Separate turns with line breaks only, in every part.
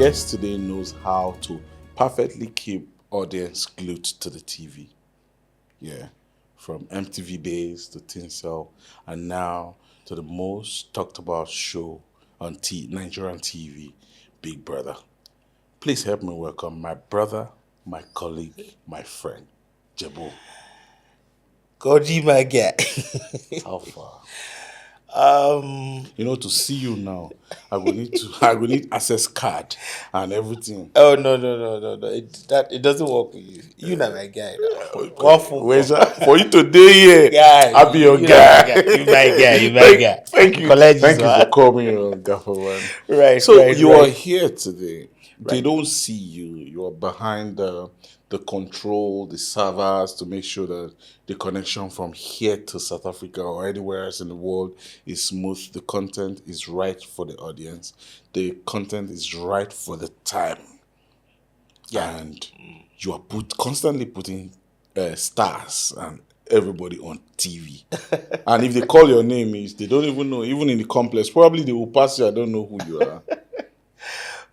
guest today knows how to perfectly keep audience glued to the TV. Yeah, from MTV days to Teen Cell, and now to the most talked about show on Nigerian TV, Big Brother. Please help me welcome my brother, my colleague, my friend, Jebo.
Koji, my guy.
How far?
um.
To see you now, I will need access card and everything.
Oh no. It doesn't work with you. You not my guy. One phone
Where's
call.
that? For you today here,
Guy,
I'll be your
you
guy.
not my guy. You my guy. You my
Thank,
guy.
thank you.
College
Thank
is
you for
what?
calling me your gaffer one.
Right.
You are here today. They
Right.
don't see you. You are behind the control, the servers to make sure that the connection from here to South Africa or anywhere else in the world is smooth. The content is right for the audience. The content is right for the time.
Yeah.
And you are constantly putting stars and everybody on TV. And if they call your name, they don't even know. Even in the complex, probably they will pass you. I don't know who you are.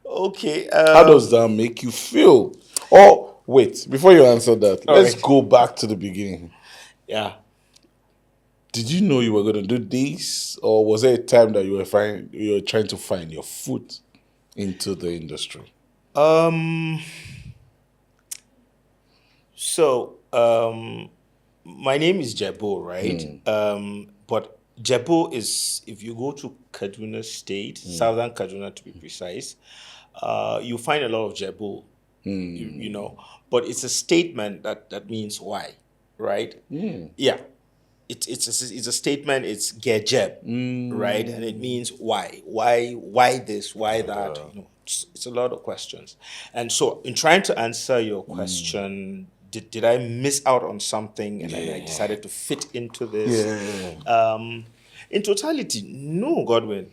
Okay.
How does that make you feel? Or wait, before you answer that, let's
right.
go back to the beginning.
Yeah.
Did you know you were going to do this, or was there a time that you were trying to find your foot into the industry?
So, my name is Jebo, right? But Jebo is, if you go to Kaduna State, Southern Kaduna to be precise, you find a lot of Jebo, you know. But it's a statement that means why, right? Yeah. It's a statement. It's Gejeb, right? And it means why this, why that. It's a lot of questions. And so, in trying to answer your question, did I miss out on something, and then I decided to fit into this? In totality, no, Godwin.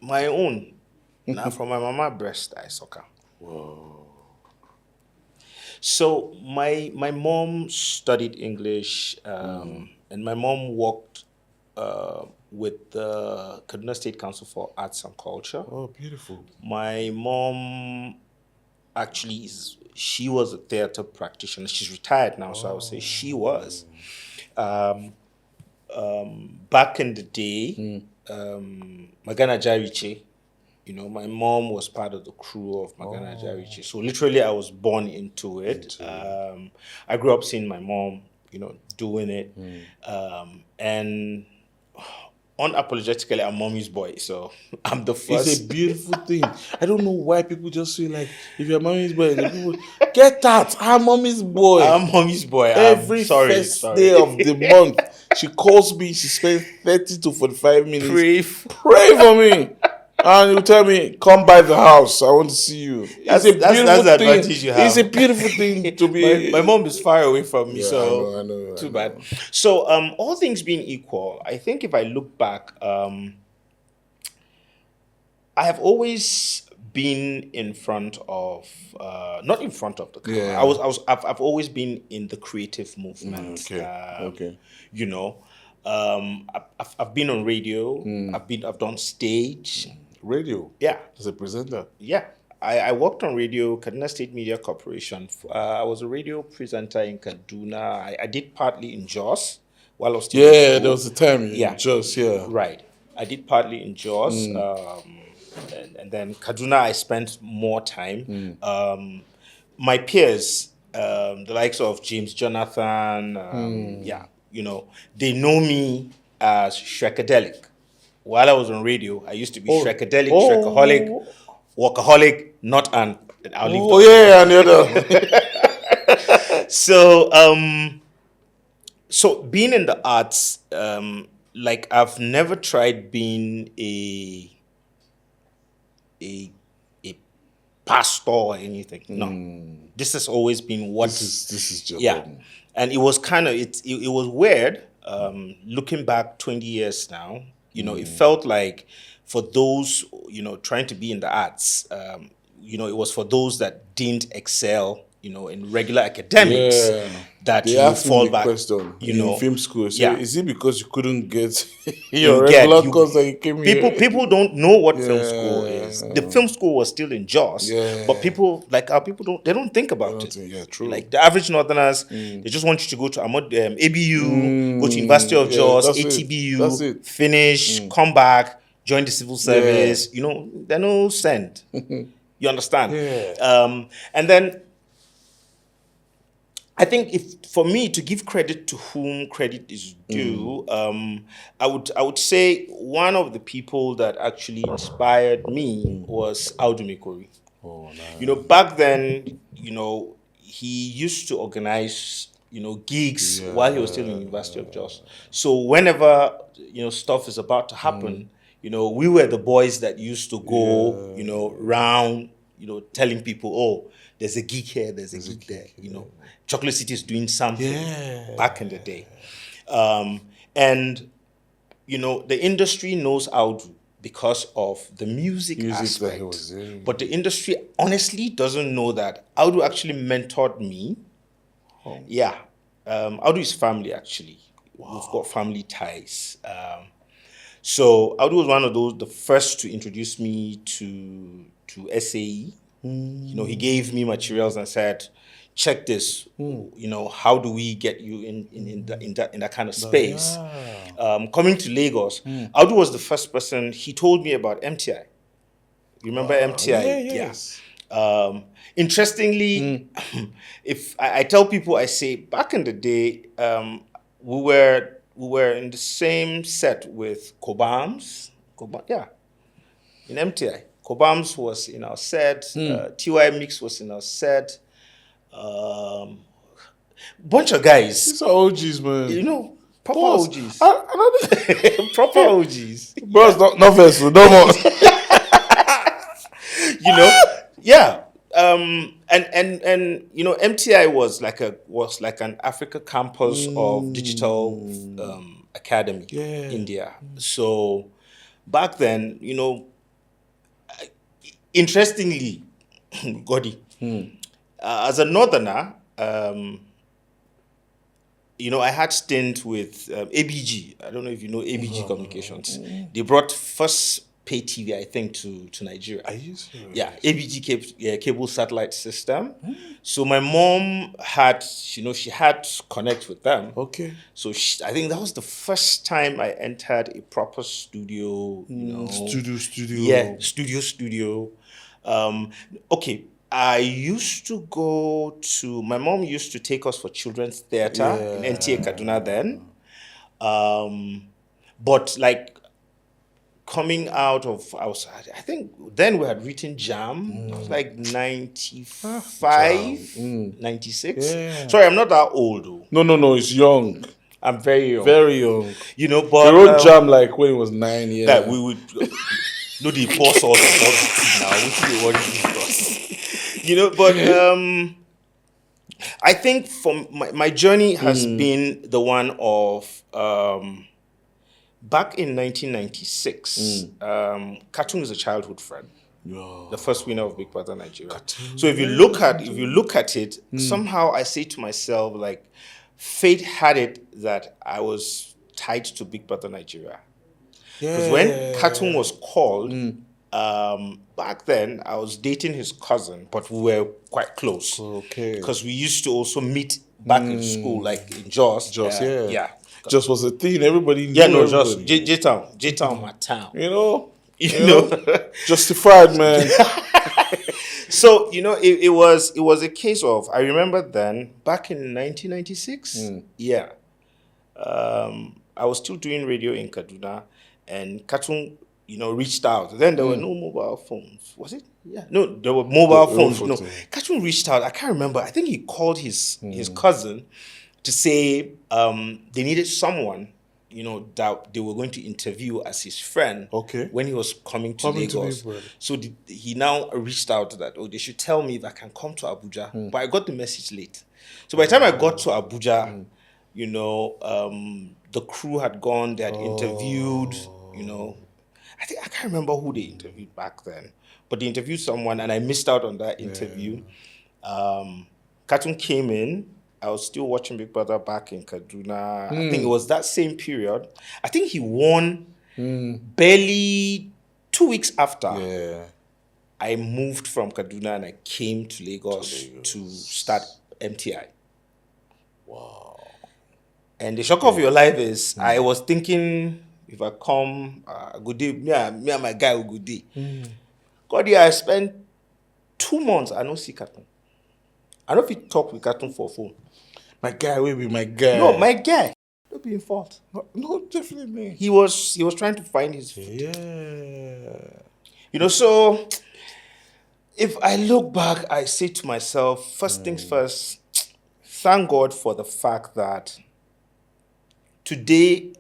My own. Now, from my mama breast, I soccer.
Whoa.
So my mom studied English, and my mom worked with the Kaduna State Council for Arts and Culture.
Oh, beautiful.
My mom actually she was a theater practitioner. She's retired now, so I would say she was. Back in the day, Magana Jariche, my mom was part of the crew of Magana Jariche. So literally, I was born into it. I grew up seeing my mom, doing it. And unapologetically, I'm mommy's boy. So I'm the first.
It's a beautiful thing. I don't know why people just feel like, if you're mommy's boy, the people, get that, I'm mommy's boy.
I'm mommy's boy.
Every first day of the month, she calls me, she spends 30 to 45 minutes. Pray for me. And you tell me, come by the house. I want to see you.
That's the advantage you have.
It's a beautiful thing to be.
My mom is far away from me, so
I know.
Too bad. So, all things being equal, I think if I look back, I have always been in front of, not in front of the camera.
Yeah.
I've always been in the creative movement.
Okay.
I've been on radio. I've done stage.
Radio?
Yeah.
As a presenter?
Yeah. I worked on radio, Kaduna State Media Corporation. I was a radio presenter in Kaduna. I did partly in Jos while I was still in school.
There was a time in Jos,
Right. I did partly in Jos. And then Kaduna, I spent more time. My peers, the likes of James Jonathan, they know me as Shrekadelic. While I was on radio, I used to be Shrekadelic, Shrekaholic, Workaholic, not an. I'll leave
and the other.
So being in the arts, I've never tried being a pastor or anything. No, this has always been what.
This is just
and it was kind of it was weird. Looking back 20 years now, it felt like for those trying to be in the arts, it was for those that didn't excel, in regular academics that
they
you fall back.
Question, in film school. So is it because you couldn't get
your
regular course that you came here?
People don't know what film school is. was. The film school was still in Jos, but people like our people don't think about it.
Yeah, true.
Like the average Northerners, they just want you to go to ABU, go to University of Jos, ATBU, finish, come back, join the civil service. You know, they're no send. You understand? And then I think if for me to give credit to whom credit is due, I would say one of the people that actually inspired me was Audu Mikori.
Oh, nice.
You know, back then, you know, he used to organize, you know, gigs while he was still in the University of Jos. So whenever, you know, stuff is about to happen, you know, we were the boys that used to go, you know, round, you know, telling people, oh, there's a gig here, there's a gig there, you know. Chocolate City is doing something back in the day. And, you know, the industry knows Audu because of the music aspect. That he was in. But the industry honestly doesn't know that Audu actually mentored me. Oh. Yeah. Audu is family, actually. Wow. We've got family ties. So Audu was one of those, the first to introduce me to SAE. You know, he gave me materials and said, check this. You know, how do we get you in that kind of space? Coming to Lagos, Audu was the first person. He told me about MTI. You remember MTI?
Yes.
Interestingly, if I tell people, I say back in the day, we were in the same set with Cobams. In MTI. Cobams was in our set. TY Mix was in our set. Bunch of guys.
These are OGs, man.
You know, proper OGs. Proper OGs.
Bros, not vessel, no more.
You know, yeah. And you know, MTI was like an Africa campus of digital academy, India. So back then, you know, interestingly, Godi, as a northerner, you know, I had stint with ABG. I don't know if you know ABG Communications. They brought first pay TV, I think, to Nigeria.
Are you serious?
Yeah, ABG cable satellite system. So my mom had, you know, she had to connect with them.
Okay.
So I think that was the first time I entered a proper studio. You know,
studio.
Yeah, studio. Okay. I used to go to, my mom used to take us for children's theater in NTA Kaduna then. But like coming out of, I think then we had written Jam. It was like 95, 96. Yeah. Sorry, I'm not that old though.
No, it's young.
I'm very young.
Very young.
You know, but...
We wrote Jam like when he was 9 years.
That we would... no, the boss all the now. We worry about us. You know, but I think from my journey has been the one of back in 1996. Cartoon is a childhood friend, the first winner of Big Brother Nigeria. Cartoon. So if you look at it, somehow I say to myself, like, fate had it that I was tied to Big Brother Nigeria. Because when Cartoon was called. Back then, I was dating his cousin, but we were quite close. Okay. Because we used to also meet back in school, like in Jos.
Yeah. Jos was a thing. Everybody knew.
Yeah, no, Jos. J-Town, my town.
You know? Justified, man.
So, you know, it was a case of, I remember then, back in 1996, I was still doing radio in Kaduna, and Cartoon, you know, reached out. Then there were no mobile phones. Was it? Yeah. No, there were mobile phones. No. Cartoon reached out. I can't remember. I think he called his cousin to say they needed someone, you know, that they were going to interview as his friend when he was coming to Lagos. So he now reached out that, they should tell me if I can come to Abuja. But I got the message late. So by the time I got to Abuja, you know, the crew had gone. They had interviewed, you know. I can't remember who they interviewed back then, but they interviewed someone and I missed out on that interview. Cartoon came in. I was still watching Big Brother back in Kaduna. I think it was that same period. I think he won barely 2 weeks after. I moved from Kaduna and I came to Lagos to start MTI.
Wow.
And the shock of your life is, I was thinking, if I come, good day, me and my guy will good day. God, yeah, I spent 2 months, I don't see Cartoon. I don't fit talk with Cartoon for phone.
My guy will be my guy.
No, my guy. Don't be in fault.
No, definitely.
He was trying to find his foot.
Yeah.
So if I look back, I say to myself, first things first, thank God for the fact that today,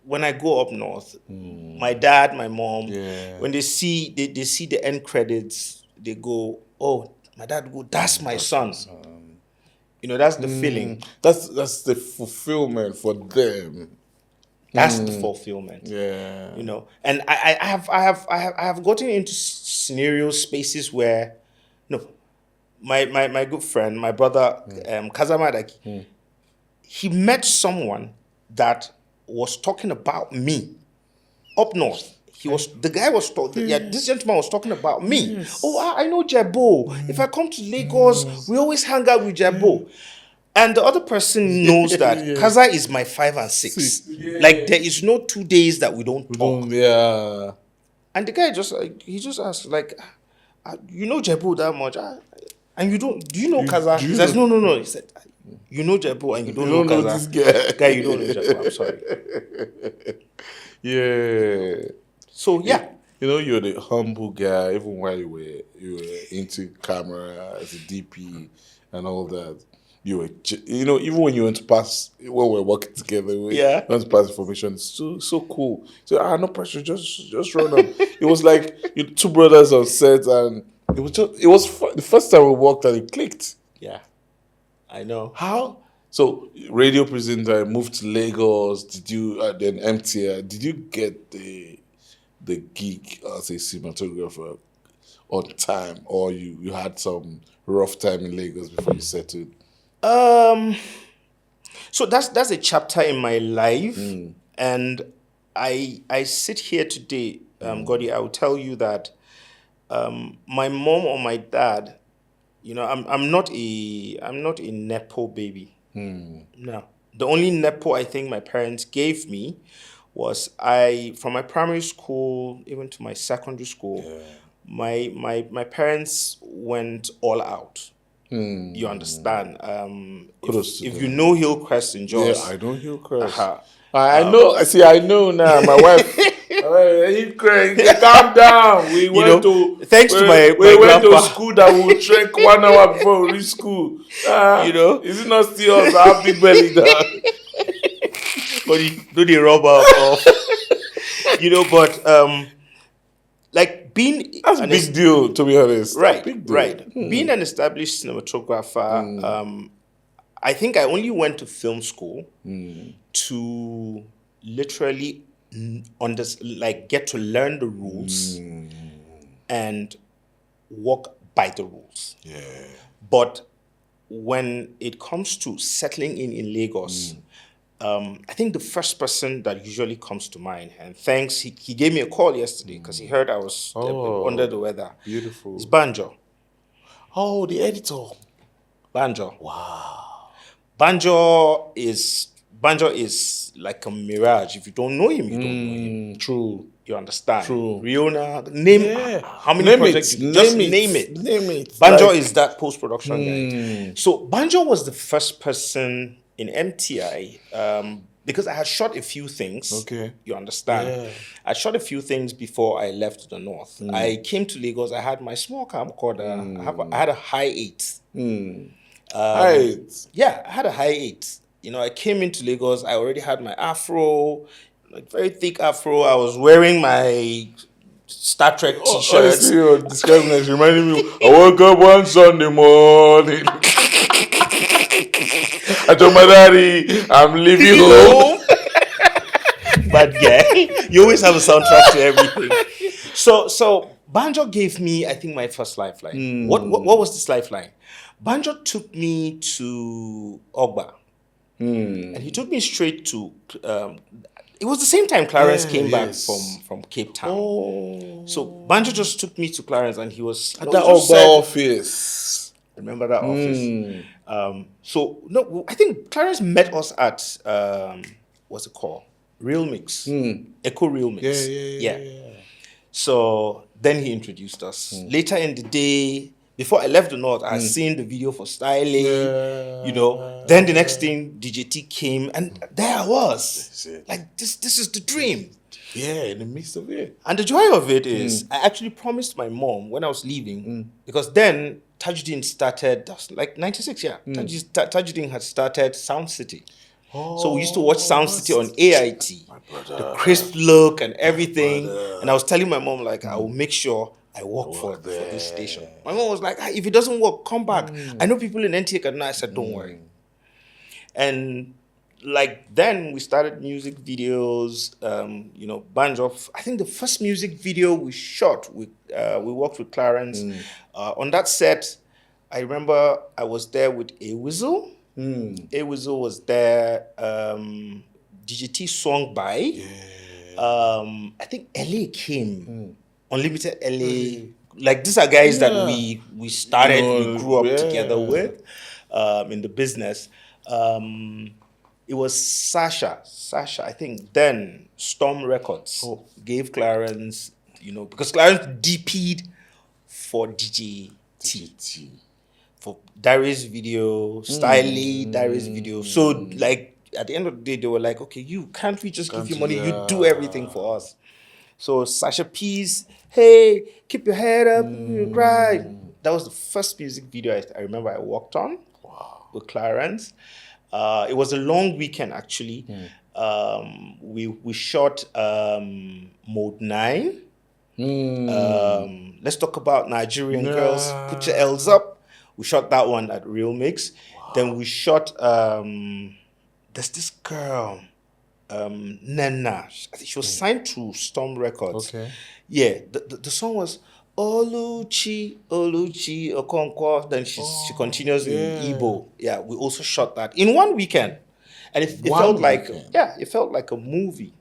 when I go up north, my dad, my mom, when they see they see the end credits, they go, "Oh, my dad go, that's my son." That's the feeling.
That's the fulfillment for them.
That's the fulfillment.
Yeah.
And I have gotten into scenario spaces where, my good friend, my brother, Kazamadaki, he met someone that was talking about me up north. This gentleman was talking about me.
Yes.
Oh, I know Jebo. If I come to Lagos, we always hang out with Jebo. And the other person knows that Kaza is my 5 and 6. Like, there is no 2 days that we don't talk.
Yeah.
And the guy just asked, like, you know Jebo that much? And you don't, do you know Kaza? He says, no. He said, you know Jebo and you don't know Kaza.
This guy.
You don't know Jebo, I'm sorry.
Yeah.
So, yeah.
You're the humble guy, even while you were into camera as a DP and all that. You were, even when you went to pass, when we were working together, went to pass information. It's so cool. So, no pressure, just run up. It was like you 2 brothers on set, and it was the first time we worked and it clicked.
Yeah, I know.
How? So, radio presenter, moved to Lagos. Did you then MTI? Did you get the gig as a cinematographer on time, or you had some rough time in Lagos before you settled?
So that's a chapter in my life, and I sit here today, Godi. I will tell you that my mom or my dad, I'm not a nepo baby. No, the only nepo I think my parents gave me was from my primary school even to my secondary school. My parents went all out. You understand? If you know Hillcrest in Jos.
Yeah, I know Hillcrest. I know. I know now. My wife. Hillcrest, calm down. We went to school that we trek 1 hour before we reach school. Is it not still us? I have big belly now.
But do the rubber off. But like being
that's a big deal, to be honest.
Right,
big deal.
right. Being an established cinematographer, I think I only went to film school to literally get to learn the rules and walk by the rules.
Yeah.
But when it comes to settling in Lagos, I think the first person that usually comes to mind, and thanks, he gave me a call yesterday because he heard I was under the weather.
Beautiful.
It's Banjo.
Oh, the editor.
Banjo.
Wow.
Banjo is like a mirage. If you don't know him, you don't know him.
True.
You understand?
True.
Riona, name how many projects? Just name it.
Name it.
Banjo is that post-production guy. So Banjo was the first person in MTI, because I had shot a few things.
Okay.
You understand?
Yeah.
I shot a few things before I left the north. I came to Lagos. I had my small camcorder. I had a high 8.
High 8?
Yeah, I had a high 8. I came into Lagos. I already had my afro, like very thick afro. I was wearing my Star Trek t-shirts.
Honestly, you're describing it, reminding me, I woke up one Sunday morning. I told my daddy, I'm leaving home.
Bad guy. You always have a soundtrack to everything. So Banjo gave me, I think, my first lifeline. What was this lifeline? Banjo took me to Ogba. And he took me straight to. It was the same time Clarence came back
yes.
from Cape Town.
Oh.
So Banjo just took me to Clarence, and he was
At
he
that
just
Ogba
said,
office.
"Remember that office?" So no, I think Clarence met us at what's it called? Real Mix, Echo Real Mix.
Yeah.
So then he introduced us. Later in the day, before I left the North, I had seen the video for styling, Then the next thing, DJ T came, and there I was.
That's it.
Like, this is the dream.
Yeah, in the midst of it.
And the joy of it is, I actually promised my mom when I was leaving, because then Tajuddin started, that was like 96, yeah. Tajuddin had started Sound City. So we used to watch Sound City on AIT. The crisp look and everything. And I was telling my mom, like, I will make sure I work for this station. My mom was like, if it doesn't work, come back. I know people in NTA Kaduna. I said, don't worry. And like then we started music videos, Banjo. I think the first music video we shot, we worked with Clarance. On that set, I remember I was there with A Whistle. A Whistle was there. DGT song by. I think LA came. Unlimited LA. Like these are guys that we started, we grew up together with in the business. It was Sasha, I think then Storm Records gave Clarence, because Clarence DP'd for DJ T. For Darius video, Styly, Darius video. So like at the end of the day, they were like, okay, can't we just give you money? You do everything for us. So Sasha P's, hey, keep your head up, you cry. That was the first music video I remember I worked on with Clarence. It was a long weekend actually. We shot Mode 9. Let's talk about Nigerian girls. Put your L's up. We shot that one at Real Mix. Then we shot there's this girl, Nena. I think she was signed to Storm Records.
Okay.
Yeah, the song was Oluchi Okonkwo. Then she continues in Igbo. Yeah, we also shot that in one weekend, and it felt like it felt like a movie.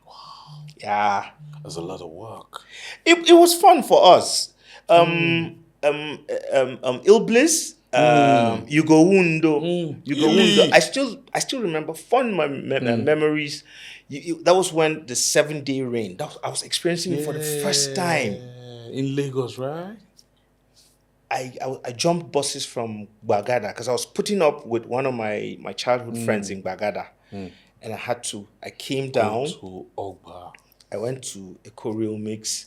Wow. Yeah,
there's a lot of work.
It was fun for us. Il Bliss. You go Wundo. I still remember fun memories. That was when the 7-day rain. I was experiencing it for the first time
in Lagos, right?
I jumped buses from Bagada because I was putting up with one of my childhood friends in Bagada, and I came down
to Ogba.
I went to Echo Real Mix.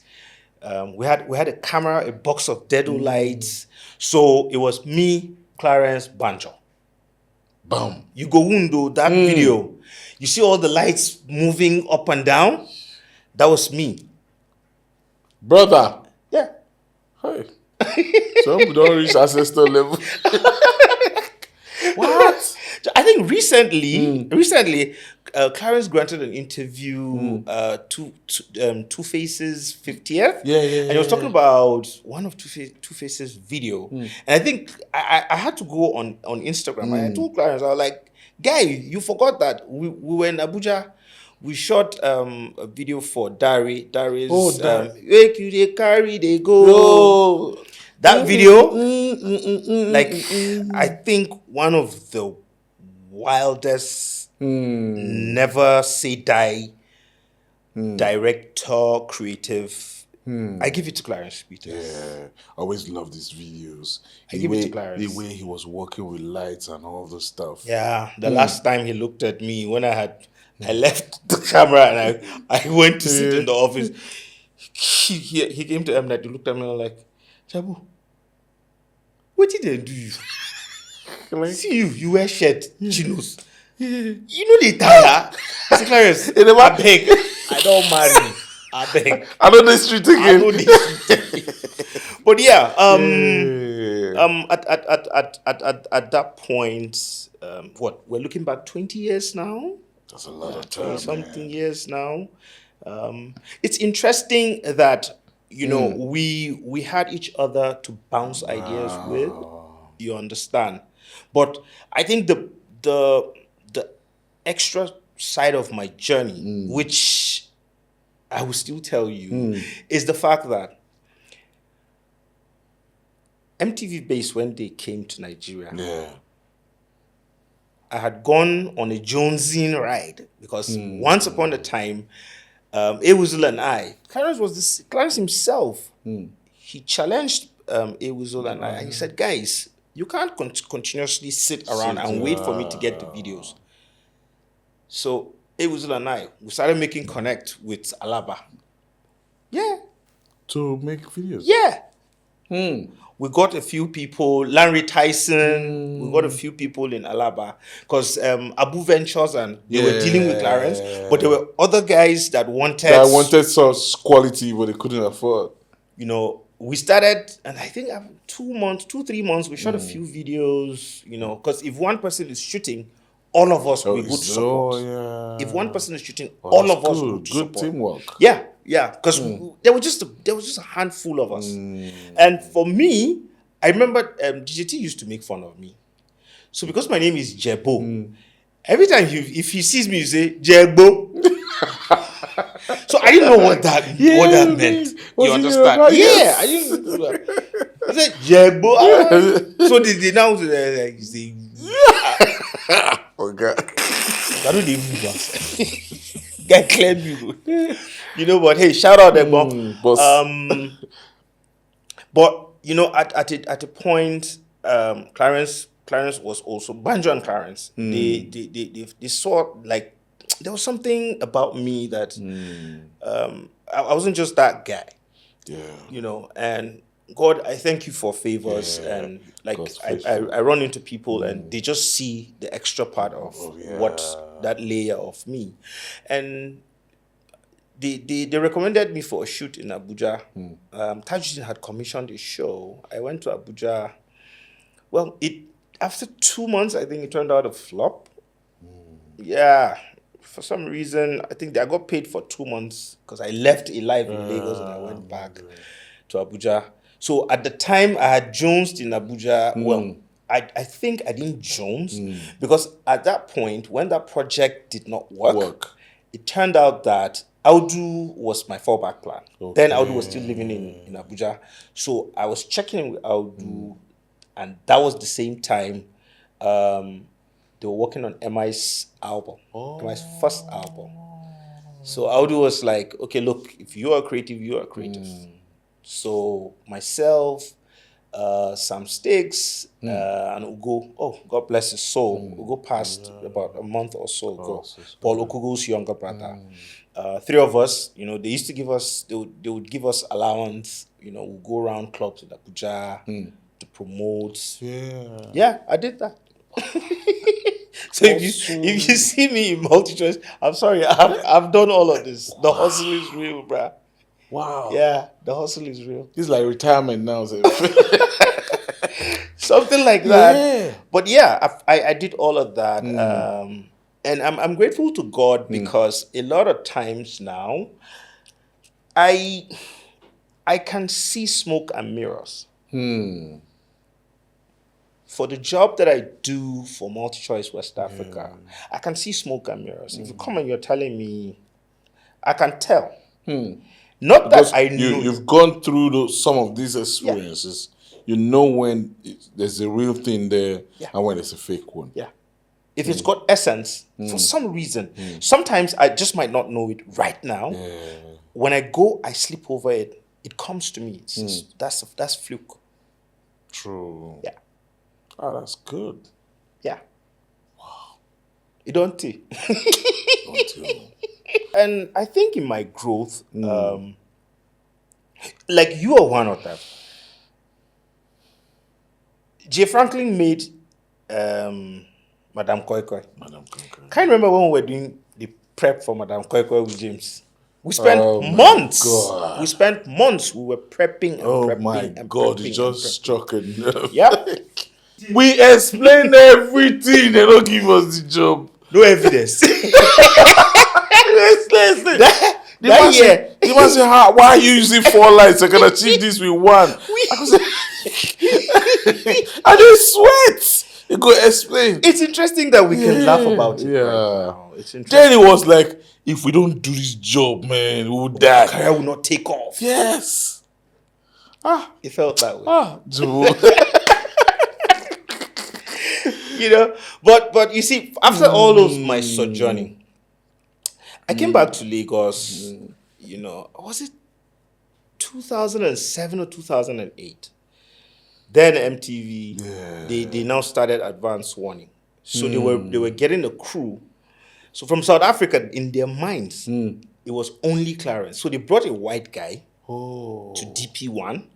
We had a camera, a box of Dedo lights. So it was me, Clarence, Banjo.
Boom.
You go Wundo, that video. You see all the lights moving up and down? That was me.
Brother.
Yeah.
Hey. Some don't reach ancestor level. What?
I think recently, Clarence granted an interview, Two Faces 50th.
Yeah.
And he was talking about one of Two Faces video. And I think I had to go on Instagram. And I told Clarence, I was like, guy, you forgot that we were in Abuja. We shot a video for Darius. Wake you, they carry, they go. That video, I think one of the wildest, never say die, director, creative. I give it to Clarence Peters.
Yeah, I always love these videos.
I give it to Clarence.
The way he was working with lights and all the stuff.
Yeah, the last time he looked at me when I left the camera and I went to sit in the office. He came to Mnet. He looked at me and was like, Jebo, what did they do you? See you wear shirt, chinos. You know they tire. See, Clarence, I beg. I don't marry. I beg.
I know the street again.
But yeah, at that point, we're looking back 20 years now.
That's a lot of time.
20-something years now. It's interesting that we had each other to bounce ideas with. You understand, but I think the extra side of my journey, which I will still tell you, is the fact that MTV Base, when they came to Nigeria, I had gone on a Jonesing ride because once upon a time, Ewuzul and I, Clarence himself, he challenged Ewuzul and I, and he said, guys, you can't continuously sit around and wait for me to get the videos. So Ewuzul and I, we started making connect with Alaba. Yeah.
To make videos?
Yeah. We got a few people, Larry Tyson, we got a few people in Alaba, because Abu Ventures and they were dealing with Clarence, but there were other guys that wanted
such quality, but they couldn't afford.
You know, we started, and I think after 3 months, we shot a few videos, you know, because if one person is shooting, all of us we would support. If one person is shooting, all of us would support.
Good teamwork.
Yeah, because there was just a handful of us. And for me, I remember DJT used to make fun of me. So because my name is Jebo, every time if he sees me, he say Jebo. So I didn't know what that meant. You understand? Yeah, I didn't know that. I said Jebo. So they now say,
Oh God.
I don't even move. Get clear me. You know, but hey, shout out them, but you know, at a point, Clarence was also Banjo and Clarence. They saw like there was something about me that I wasn't just that guy.
Yeah.
You know, and God, I thank you for favors, and like I run into people and they just see the extra part of what that layer of me, and they recommended me for a shoot in Abuja. Tajuddin had commissioned a show. I went to Abuja. Well, after 2 months, I think it turned out a flop. Yeah. For some reason, I think I got paid for 2 months because I left Alive in Lagos and I went back to Abuja. So at the time, I had jonesed in Abuja. Well, I think I didn't jones because at that point, when that project did not work, it turned out that Audu was my fallback plan. Then Audu was still living in Abuja. So I was checking in with Audu, and that was the same time they were working on MI's album, MI's first album. So Audu was like, okay, look, if you are creative, you are creative. So myself, Sam Sticks, and Ugo, God bless his soul. Ugo passed about a month or so ago. Paul Okugo's younger brother. 3 of us, you know, they used to give us, they would give us allowance, you know, we'll go around clubs in Abuja to promote. Yeah, I did that. So if you see me in multi-choice, I'm sorry, I've done all of this. The hustle is real, bruh.
Wow.
Yeah, the hustle is real.
It's like retirement now. So.
Something like that. Yeah. But yeah, I did all of that. And I'm grateful to God because a lot of times now, I can see smoke and mirrors. For the job that I do for MultiChoice West Africa, I can see smoke and mirrors. If you come and you're telling me, I can tell. Not because that I know.
You've gone through some of these experiences. Yeah. You know when there's a real thing there and when there's a fake one.
Yeah. If it's got essence, for some reason, sometimes I just might not know it right now. Yeah. When I go, I sleep over it. It comes to me. It's just, that's fluke.
True.
Yeah.
Oh, that's good.
Yeah.
Wow.
You don't see. And I think in my growth, like you are one of them. J. Franklin made Madame Koi Koi. Can't remember when we were doing the prep for Madame Koi Koi with James. We spent months. God. We spent months. We were prepping and prepping.
Oh my God! It just struck a nerve.
Yep.
We explained everything. They don't give us the job.
No evidence.
The man say, why are you using 4 lights? I can achieve this with 1. I didn't sweat. You go explain.
It's interesting that we can laugh about it right now. It's interesting.
Then it was like, if we don't do this job, man, we will
Our
die.
career will not take off.
Yes.
It felt that way.
Jebo.
You know, but you see, after all those my sojourning, I came back to Lagos. You know, was it 2007 or 2008? Then MTV, they now started advance warning. So they were getting a crew. So from South Africa, in their minds, it was only Clarence. So they brought a white guy to DP1.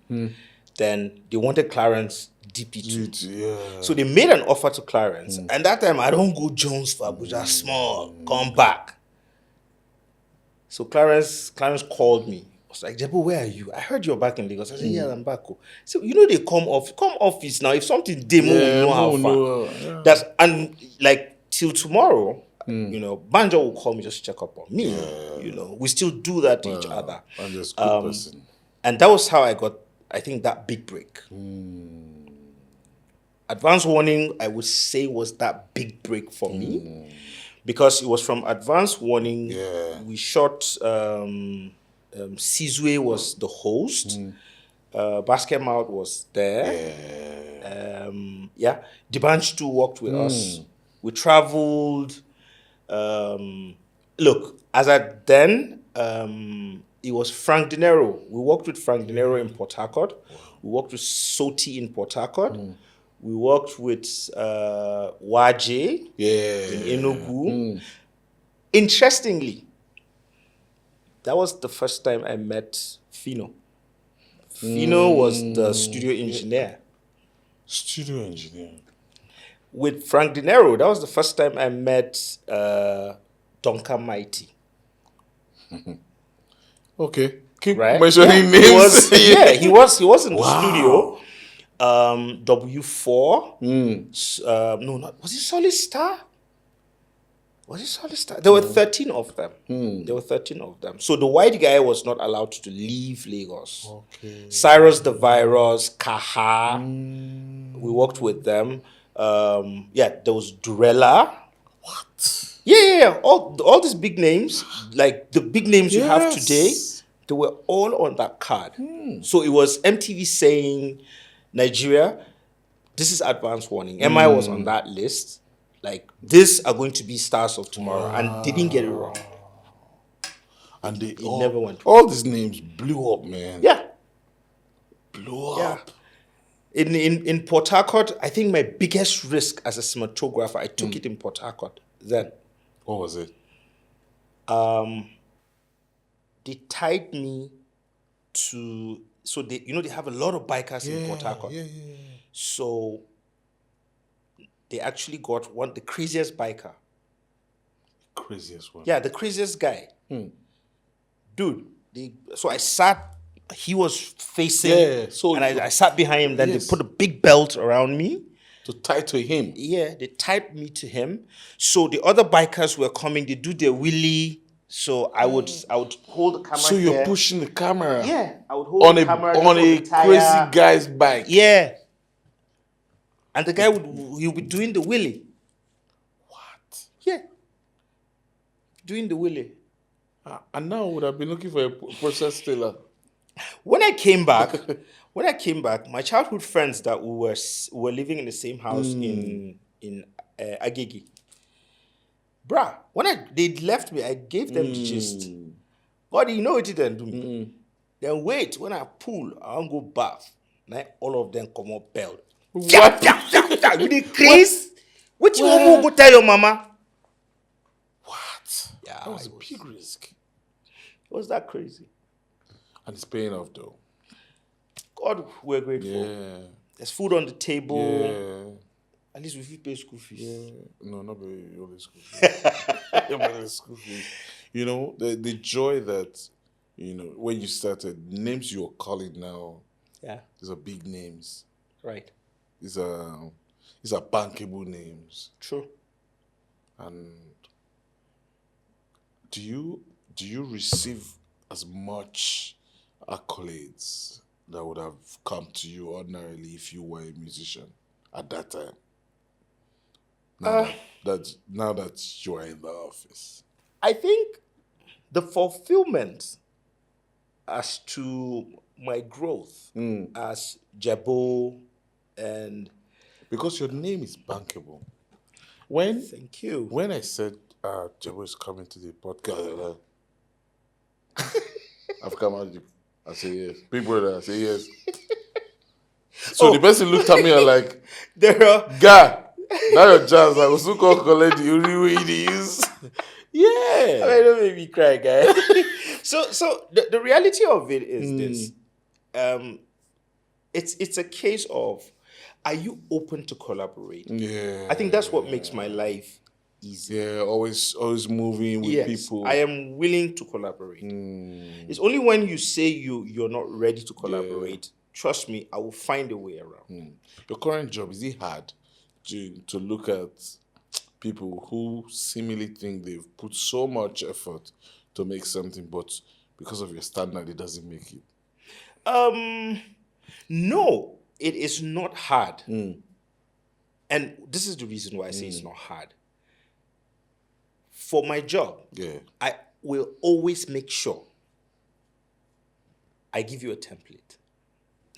Then they wanted Clarence DP2.
Yeah.
So they made an offer to Clarence. And that time, I don't go Jones for Abuja small. Come back. So Clarence called me. I was like, Jebo, where are you? I heard you're back in Lagos. I said, yeah, I'm back. So, you know, they come office now. If something demo, we know how far. That's, and like till tomorrow, you know, Banjo will call me just to check up on me. You know, we still do that to each other.
I'm just a good person.
And that was how I got, I think, that big break. Advance warning, I would say, was that big break for me. Because it was from advance warning. We shot, Sizwe was the host. Basket Mouth was there. Dibanch too worked with us. We traveled. Look, as at then, it was Frank De Niro. We worked with Frank De Niro in Port Harcourt. We worked with Soti in Port Harcourt. We worked with Waje in Enugu. Interestingly, that was the first time I met Fino. Fino was the studio engineer.
Studio engineer.
With Frank De Niro, that was the first time I met Donka Mighty.
Okay. Keep
Right?
mentioning
He
names.
was in the studio. W4. No, not was it Solid Star? Was it Solid Star? There were 13 of them. There were 13 of them. So the white guy was not allowed to leave Lagos.
Okay.
Cyrus the Virus, Kaha. We worked with them. There was Durella.
What?
Yeah. All these big names, like the big names you have today, they were all on that card. So it was MTV saying, Nigeria, this is advance warning. MI was on that list. Like, these are going to be stars of tomorrow. And they didn't get it wrong.
And
It never went wrong.
All these names blew up, man.
Yeah.
Blew up.
In Port Harcourt, I think my biggest risk as a cinematographer, I took it in Port Harcourt then.
What was it?
They tied me to, so they have a lot of bikers in Port Harcourt. So they actually got the craziest biker.
Craziest one.
Yeah, the craziest guy. Dude, so I sat, he was facing, and I sat behind him, then they put a big belt around me.
To tie to him?
Yeah, they tied me to him. So the other bikers were coming, they do their wheelie. So I would hold the camera.
So you're pushing the camera?
Yeah, I would hold the camera
on a crazy guy's bike.
Yeah. And the guy he'll be doing the wheelie.
What?
Yeah. Doing the wheelie.
And now I would have been looking for a process stealer.
When I came back, my childhood friends that we were living in the same house in Agege. Bruh, when they left me, I gave them the gist. But you know what it didn't do me? Then wait, when I pull, I won't go bath. Now all of them come up belt.
What?
You did Chris? What you want to go tell your mama?
What?
Yeah,
That was a big risk.
Was that crazy?
And it's paying off though.
God, we're grateful.
Yeah.
There's food on the table.
Yeah.
At least we pay school fees.
Yeah. No, not only school fees. Only school fees. You know, the joy that, you know, when you started, names you're calling now, these are big names.
Right.
These are bankable names.
True.
And do you receive as much accolades that would have come to you ordinarily if you were a musician at that time? Now that you are in the office?
I think the fulfillment as to my growth as Jebo, and
Because your name is bankable. When
thank you.
when I said Jebo is coming to the podcast, I've come out. I say yes. Big brother, I say yes. So the person looked at me and like,
There are
guy, now your jazz. I was so called collect the only way it is. Yeah.
don't make me cry, guy. so the reality of it is this. It's a case of, are you open to collaborate?
Yeah.
I think that's what makes my life easy.
Yeah, always moving with
Yes,
people.
I am willing to collaborate. It's only when you say you're not ready to collaborate. Trust me, I will find a way around.
Your current job, is it hard to look at people who seemingly think they've put so much effort to make something, but because of your standard, it doesn't make it?
No, it is not hard. And this is the reason why I say it's not hard. For my job, I will always make sure I give you a template.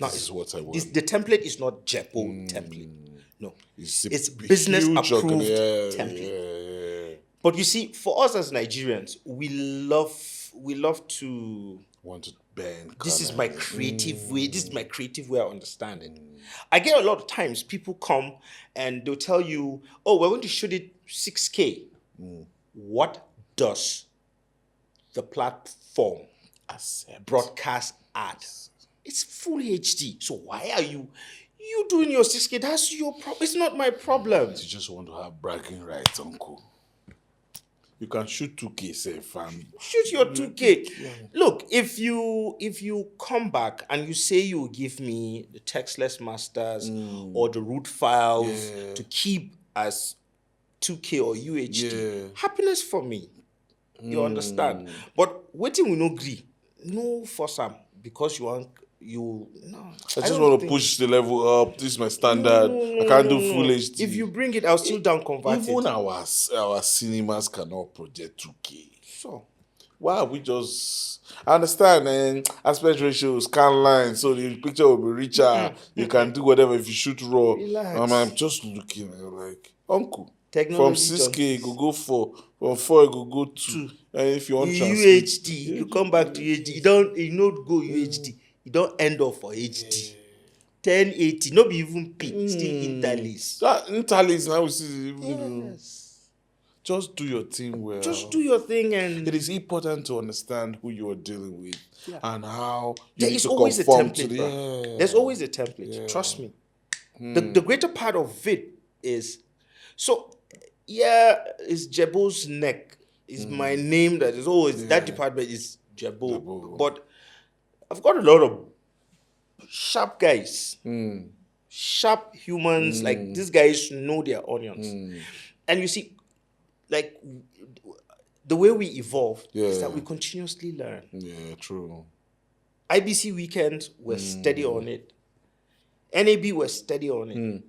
Now,
This is what I want.
the template is not Jebo template. No, it's business approved template. But you see, for us as Nigerians, we love to
want to bend.
This is my creative way. This is my creative way of understanding. I get a lot of times people come and they'll tell you, "Oh, we're going to shoot it 6K." What does the platform broadcast at? It's full HD. So why are you doing your 6K? That's your problem. It's not my problem.
You just want to have bragging rights, uncle. You can shoot 2K, say, fam.
Shoot your 2K. Yeah. Look, if you come back and you say you will give me the textless masters or the root files to keep as 2K or UHD, happiness for me. You understand? But waiting will no agree. No for some because
I just want to push the level up. This is my standard. I can't do full HD.
If you bring it, I'll still down convert it.
Even our cinemas cannot project 2K.
So
why are we just? I understand, and aspect ratio, scan line, so the picture will be richer. You can do whatever if you shoot raw. I'm just looking like, uncle. From 6K, you go 4. From 4, you go 2. And if you want
UHD, you come back to UHD. You don't go UHD. You don't end up for HD. 1080, not be even P, still interlace.
Interlace now we see. Yes. Just do your thing well.
Just do your thing, and
it is important to understand who you are dealing with and how
there is always a template. There's always a template. Trust me. The greater part of it is is Jebo's neck. Is my name that is always that department is Jebo. But I've got a lot of sharp guys, sharp humans. Like these guys know their onions, and you see, like the way we evolve is that we continuously learn.
Yeah, true.
IBC weekends we're steady on it. NAB we're steady on it.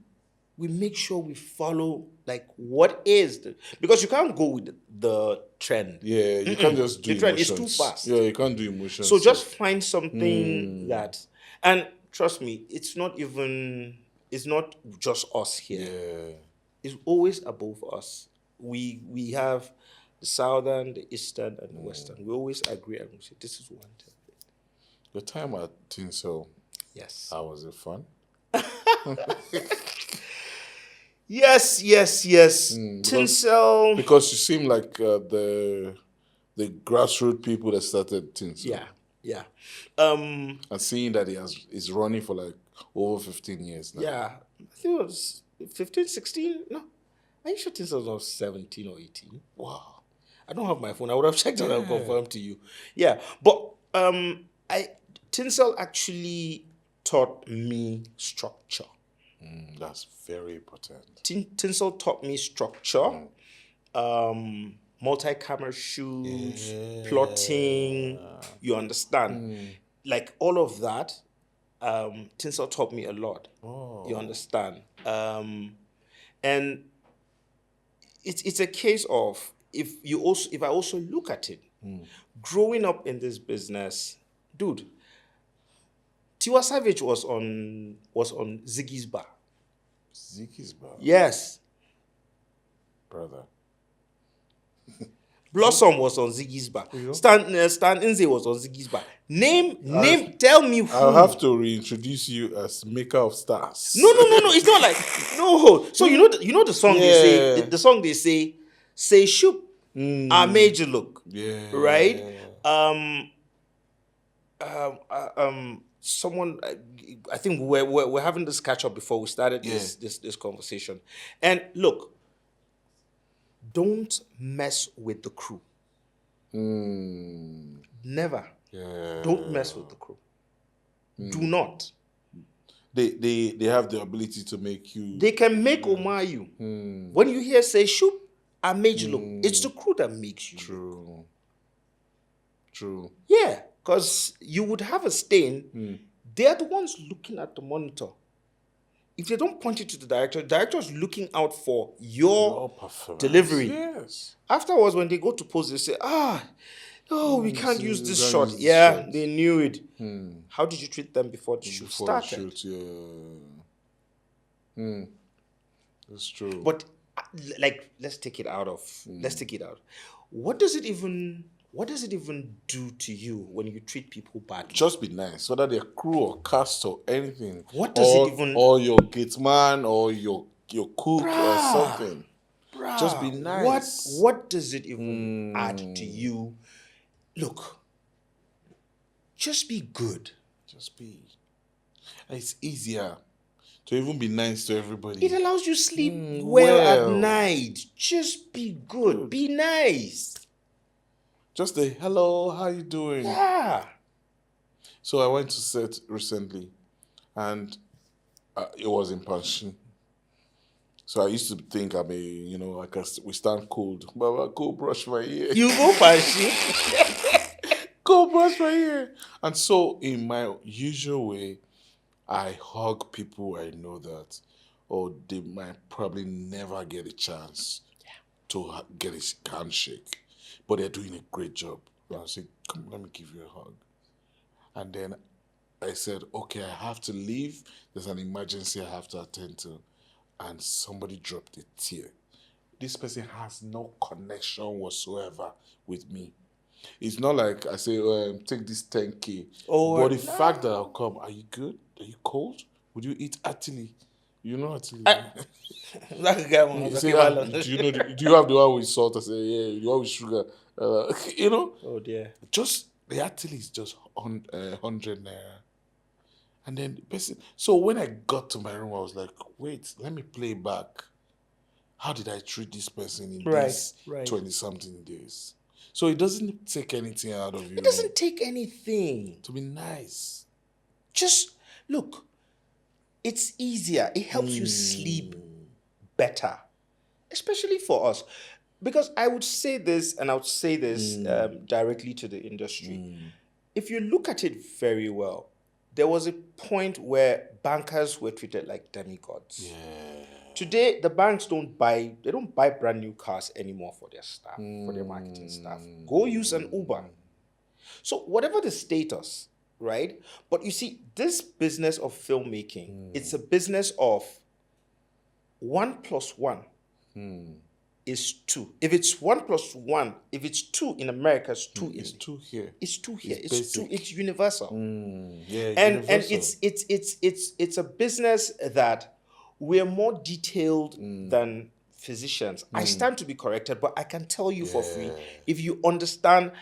We make sure we follow like what is because you can't go with the trend.
Yeah, you can't just do
the trend.
Emotions.
It's too fast.
Yeah, you can't do emotions.
So just find something that, and trust me, it's not just us here.
Yeah.
It's always above us. We have the southern, the eastern, and the western. We always agree and we say this is one template.
Your time at Tinsel.
Yes.
How was it fun?
Yes. Tinsel.
Because you seem like the grassroots people that started Tinsel.
Yeah.
And seeing that he's running for like over 15 years now.
Yeah. I think it was 15, 16. No. Are you sure Tinsel was 17 or 18?
Wow.
I don't have my phone. I would have checked and I'll confirm to you. Yeah. But Tinsel actually taught me structure.
That's very important.
Tinsel taught me structure, multi-camera shoots, plotting. You understand? Like all of that, Tinsel taught me a lot. You understand? And it's a case of, if I also look at it, growing up in this business, dude, Tiwa Savage was on Ziggy's Bar.
Ziggy's bar,
Yes.
brother.
Blossom was on Ziggy's Bar.
You know?
Stan Nze was on Ziggy's Bar. Name, tell me who.
I'll have to reintroduce you as maker of stars.
No. It's not like no. So you know the song they say.
Yeah.
The song they say shoot. I made you look.
Yeah.
Right. Someone. I think we're having this catch up before we started this conversation. And look, don't mess with the crew. Never.
Yeah.
Don't mess with the crew. Do not.
They have the ability to make you.
They can make Omar you. When you hear say shoot, I made you look. It's the crew that makes you.
True.
Yeah, because you would have a stain. They are the ones looking at the monitor. If they don't point it to the director is looking out for your
performance.
delivery.
Yes.
Afterwards, when they go to pose, they say, we can't use this shot.
Use this
Yeah,
shot.
they knew it. How did you treat them before the shoot started?
That's true.
But let's take it out. What does it even do to you when you treat people badly?
Just be nice, whether they're crew or cast or anything.
What does it even?
Or your gateman or your cook or something. Just be nice.
What does it even add to you? Look, just be good.
Just be. It's easier to even be nice to everybody.
It allows you sleep well at night. Just be good. Be nice.
Just a hello, how you doing?
Yeah.
So I went to set recently, and it was in Panshin. So I used to think we stand cold. Baba, go brush my ear.
You go Panshin.
Go brush my ear. And so in my usual way, I hug people I know that, or they might probably never get a chance to get a handshake, but they're doing a great job. And I say, come, let me give you a hug. And then I said, okay, I have to leave. There's an emergency I have to attend to. And somebody dropped a tear. This person has no connection whatsoever with me. It's not like I say, take this 10K. But the fact that I'll come, are you good? Are you cold? Would you eat Atili? You know Atili? Do you have the one with salt? I say, yeah, the one with sugar.
Oh dear.
Just the Atili is just 100 naira. And then the person. So when I got to my room, I was like, wait, let me play back. How did I treat this person in these 20-something days? So it doesn't take anything out of you.
It doesn't take anything.
To be nice.
Just look, it's easier. It helps you sleep better, especially for us. Because I would say this, and I would say this directly to the industry. If you look at it very well, there was a point where bankers were treated like demigods.
Yeah.
Today, the banks don't buy brand new cars anymore for their staff, for their marketing staff. Go use an Uber. So whatever the status, right? But you see, this business of filmmaking, it's a business of 1 + 1 is 2. If it's 1 + 1, if it's 2 in America, it's 2
It's 2 here.
It's 2 here. It's
basic.
2. It's universal.
Yeah,
And
universal.
it's a business that we're more detailed than physicians. I stand to be corrected, but I can tell you for free, if you understand,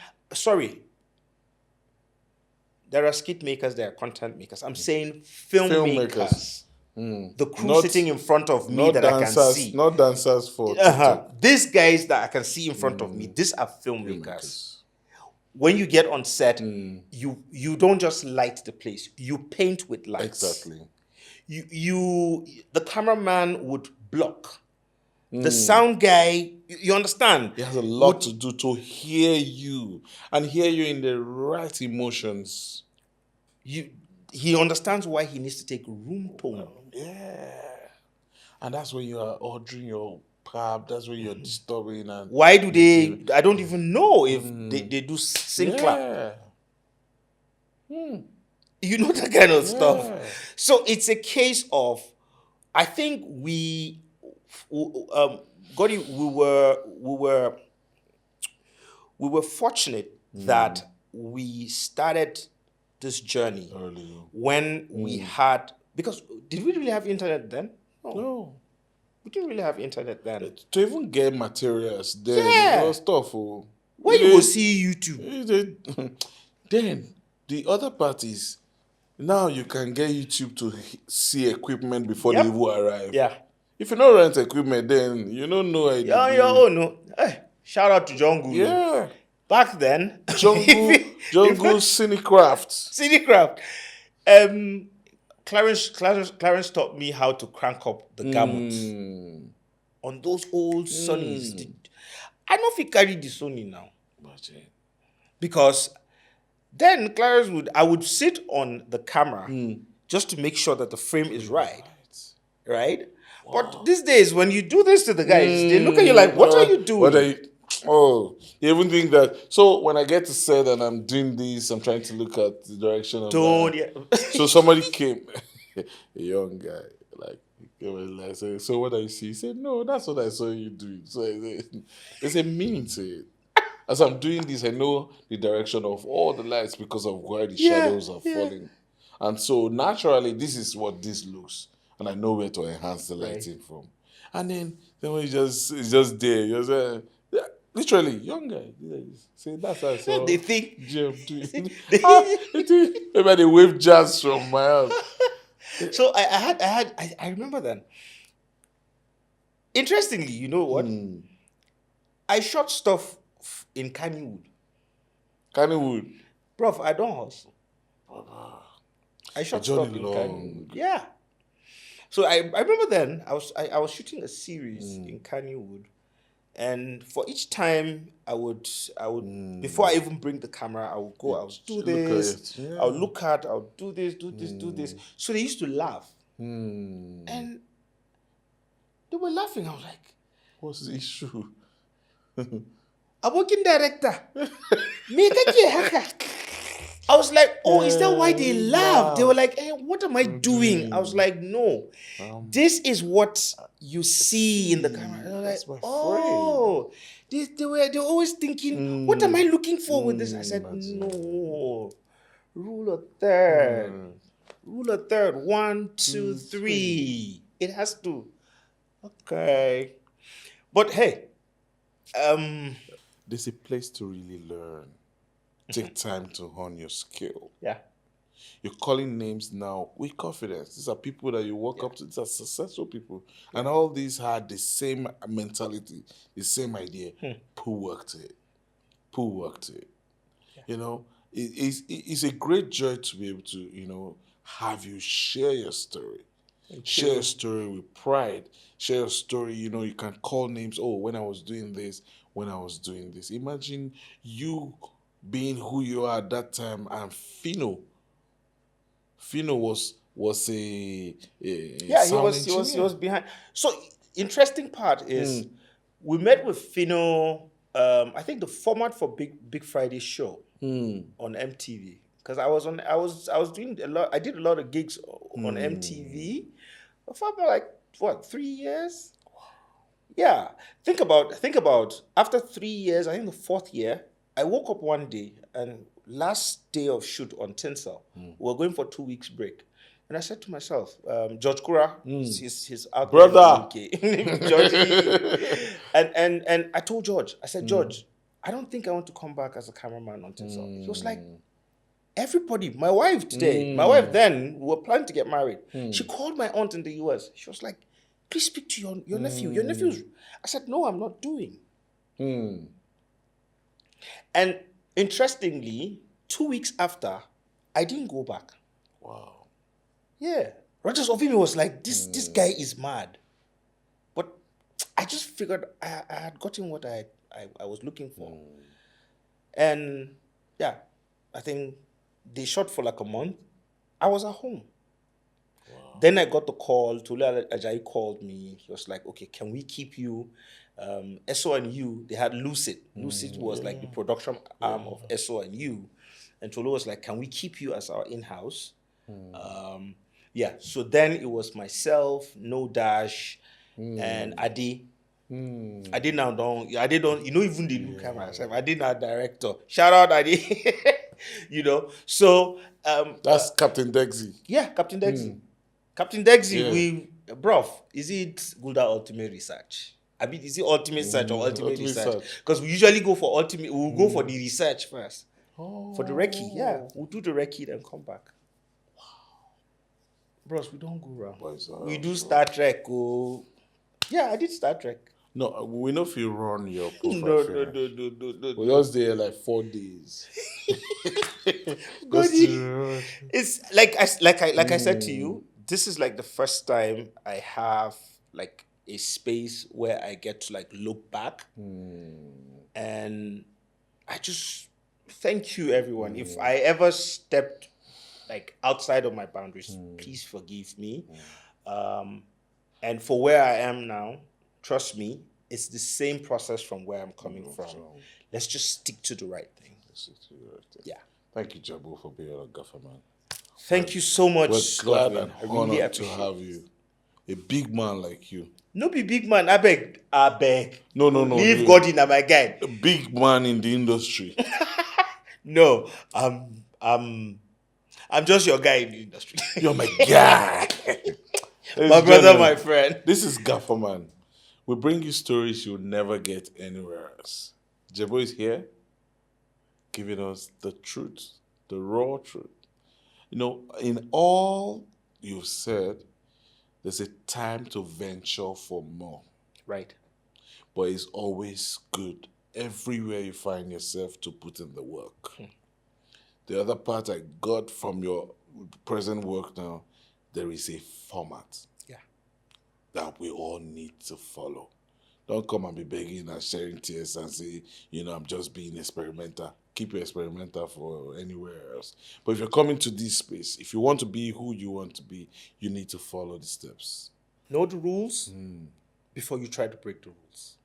there are skit makers, there are content makers. I'm saying filmmakers. The crew sitting in front of me that
dancers,
I can see.
Not dancers for TikTok.
These guys that I can see in front of me, these are filmmakers. When you get on set, you don't just light the place. You paint with lights.
Exactly.
The cameraman would block. The sound guy, you understand?
It has a lot to do to hear you and hear you in the right emotions.
He understands why he needs to take room tone.
Yeah. And that's when you are ordering your pap. That's where you're disturbing and
Why do
making.
they? I don't even know if they do sync clap.
Yeah.
You know that kind of stuff.
Yeah.
So it's a case of, I think Gotti, we were fortunate that we started this journey
Early.
when we had, because did we really have internet then? No,
No.
we didn't really have internet then.
To even get materials, then it
Yeah.
was tough. Oh.
Where you go see YouTube?
Then the other parties, now you can get YouTube to see equipment before they
Yep.
even arrive.
Yeah.
If you don't rent equipment, then you don't know
You're on your own. No. Hey, shout out to Jungle.
Yeah.
Back then,
Jungle Cinecraft.
Cinecraft. Clarence taught me how to crank up the gamut on those old Sonys. I don't know if he carried the Sony now, because then I would sit on the camera just to make sure that the frame is right. But these days, when you do this to the guys, they look at you like, "What are you doing?"
What are you? Oh, you even think that? So when I get to set and I'm doing this, I'm trying to look at the direction of that. So somebody came, a young guy, like, he was like, so what do you see? He said, no, that's what I saw you doing. So there's a meaning to it. As I'm doing this, I know the direction of all the lights because of where the shadows are falling. And so naturally, this is what this looks. And I know where to enhance the lighting from. And then when it's just there, yeah, literally, young guy. Say that's how I saw
They think
Jim doing. Maybe they wave jazz from my house.
So I remember then. Interestingly, you know what? I shot stuff in Kannywood.
Kannywood.
Bro, I don't hustle. I shot stuff in
long.
Kannywood. Yeah. So I remember then I was shooting a series in Kannywood, and for each time I would before I even bring the camera, I would go, I would do this, I'll look at, I'll do this, do this. So they used to laugh. And they were laughing. I was like,
what's the issue?
A working director. Me kake haka. I was like, oh, is that why they laugh? They were like, hey, what am I doing? I was like, no. This is what you see in the camera. They were like, oh. They were always thinking, what am I looking for with this? I said, no. Rule of third. Rule of third. 1, 2, 3. It has to. Okay. But hey,
there's a place to really learn. Take time to hone your skill.
Yeah.
You're calling names now with confidence. These are people that you walk up to. These are successful people. And all these had the same mentality, the same idea. Put work to it. Put work to it. Yeah. You know, it's a great joy to be able to, have you share your story. Share your story with pride. Share your story, you can call names. Oh, when I was doing this, when I was doing this. Imagine you being who you are at that time, and Fino was a
he was behind. So interesting part is we met with Fino. I think the format for Big Friday show on MTV, because I was doing a lot. I did a lot of gigs on MTV for like 3 years. Yeah, think about after 3 years. I think the 4th year, I woke up one day, and last day of shoot on Tinsel, we were going for 2 weeks break. And I said to myself, George Kura, his out
brother,
Georgie, and I told George, I said, George, I don't think I want to come back as a cameraman on Tinsel. He was like, everybody, my wife then, we were planning to get married. She called my aunt in the US. She was like, please speak to your nephew. Your nephew's. I said, no, I'm not doing. And interestingly, 2 weeks after, I didn't go back.
Wow.
Yeah. Rogers Ovimi was like, this guy is mad. But I just figured I had gotten what I was looking for. And yeah, I think they shot for like a month. I was at home. Wow. Then I got the call. Tolu Ajayi called me. He was like, "Okay, can we keep you?" SO and U, they had Lucid. Lucid was like the production arm of SO and U, and Tolu was like, "Can we keep you as our in-house?" Yeah. So then it was myself, No Dash, and Adi. I did now don't even the look at myself. I did now director. Shout out Adi. So
That's Captain Dexy.
yeah, Captain Dexy. Captain Dexy,
Yeah.
is it Gulda Ultimate Research? I mean, is it Ultimate Search or Ultimate
Ultimate
Research?
Search.
Because we usually go for Ultimate, we'll go for the research first. For the recce, yeah.
Oh.
We'll do the recce then come back. Wow. Bros, we don't go wrong.
Boys are
We do
awesome.
Star Trek. Oh. Yeah, I did Star Trek.
No, we know if you run your profile.
No.
We're just there like 4 days.
God,
Just to-
it's like I said to you, this is like the first time I have like a space where I get to like look back, and I just thank you everyone. If I ever stepped like outside of my boundaries, please forgive me. And for where I am now, trust me, it's the same process from where I'm coming from. Let's just stick to the right thing. Yeah.
Thank you, Jebo, for being a gaffer, man.
Thank you so much,
We're glad
Godwin.
and
I really
honored to
appreciate
have you. A big man like you.
No be big man, I beg.
No.
Leave
dude.
God in my guy.
A big man in the industry.
No, I'm just your guy in the industry.
You're my guy.
My brother, my friend.
This is Gafferman. We bring you stories you'll never get anywhere else. Jebo is here, giving us the truth, the raw truth. In all you've said, there's a time to venture for more.
Right.
But it's always good, everywhere you find yourself, to put in the work. The other part I got from your present work now, there is a format.
Yeah.
That we all need to follow. Don't come and be begging and sharing tears and say, I'm just being experimental. Keep your experimental for anywhere else. But if you're coming to this space, if you want to be who you want to be, you need to follow the steps.
Know the rules before you try to break the rules.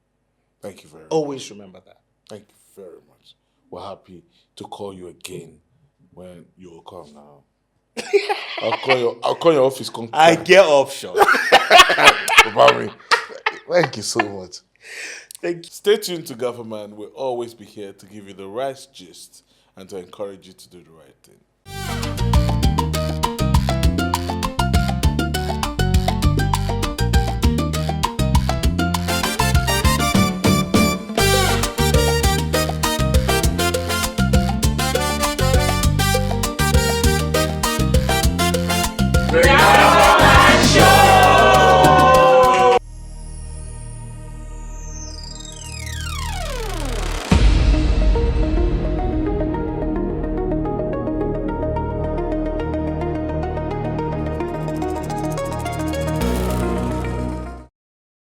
Thank you very much.
Always remember that.
Thank you very much. We're happy to call you again when you will come now. I'll call your office.
I get offshore.
Thank you so much.
Thank you.
Stay tuned to Government. We'll always be here to give you the right gist and to encourage you to do the right thing.